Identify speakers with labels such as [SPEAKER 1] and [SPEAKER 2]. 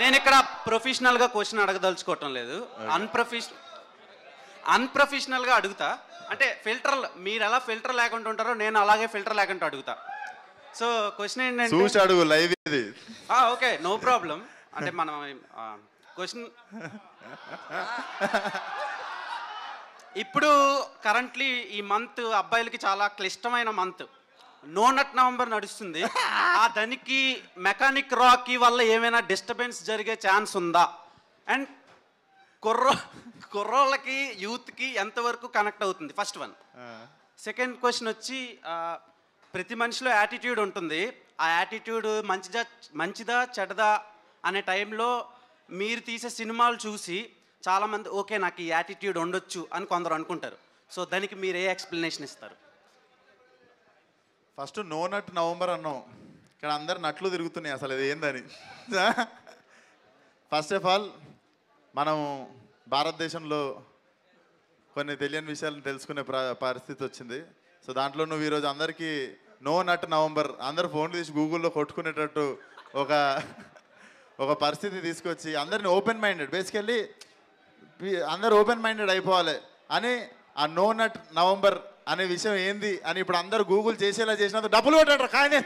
[SPEAKER 1] నేను ఇక్కడ ప్రొఫెషనల్గా క్వశ్చన్ అడగదలుచుకోవటం లేదు, అన్ప్రొఫెషనల్గా అడుగుతా. అంటే ఫిల్టర్, మీరు ఎలా ఫిల్టర్ లేకుండా ఉంటారో నేను అలాగే ఫిల్టర్ లేకుండా అడుగుతా. సో క్వశ్చన్ ఏంటంటే
[SPEAKER 2] అడుగు, లైవ్ ఇది.
[SPEAKER 1] Okay, no problem. అంటే మనం క్వశ్చన్ ఇప్పుడు కరెంట్లీ ఈ మంత్ అబ్బాయిలకి చాలా క్లిష్టమైన మంత్, నో నట్ నవంబర్ నడుస్తుంది. దానికి మెకానిక్ రాకీ వల్ల ఏమైనా డిస్టర్బెన్స్ జరిగే ఛాన్స్ ఉందా? అండ్ కుర్రోళ్ళకి యూత్కి ఎంతవరకు కనెక్ట్ అవుతుంది? First one. సెకండ్ క్వశ్చన్ వచ్చి, ప్రతి మనిషిలో యాటిట్యూడ్ ఉంటుంది. ఆ యాటిట్యూడ్ మంచిదా చెడ్డదా అనే టైంలో మీరు తీసే సినిమాలు చూసి చాలామంది ఓకే నాకు ఈ యాటిట్యూడ్ ఉండొచ్చు అని కొందరు అనుకుంటారు. సో దానికి మీరు ఏ ఎక్స్ప్లెనేషన్ ఇస్తారు?
[SPEAKER 2] ఫస్ట్ నో నట్ నవంబర్ అన్నాం, ఇక్కడ అందరు నట్లు తిరుగుతున్నాయి, అసలు ఇది ఏందని. ఫస్ట్ ఆఫ్ ఆల్ మనం భారతదేశంలో కొన్ని తెలియని విషయాలను తెలుసుకునే పరిస్థితి వచ్చింది. సో దాంట్లో నువ్వు ఈరోజు అందరికీ నో నట్ నవంబర్ అందరు ఫోన్లు తీసి గూగుల్లో కొట్టుకునేటట్టు ఒక పరిస్థితి తీసుకొచ్చి అందరిని ఓపెన్ మైండెడ్, బేసికల్లీ అందరు ఓపెన్ మైండెడ్ అయిపోవాలి అని ఆ నో నట్ నవంబర్ అనే విషయం ఏంది అని ఇప్పుడు అందరు గూగుల్ చేసేలా చేసినందుకు డబ్బులు కొట్టాడు కానీ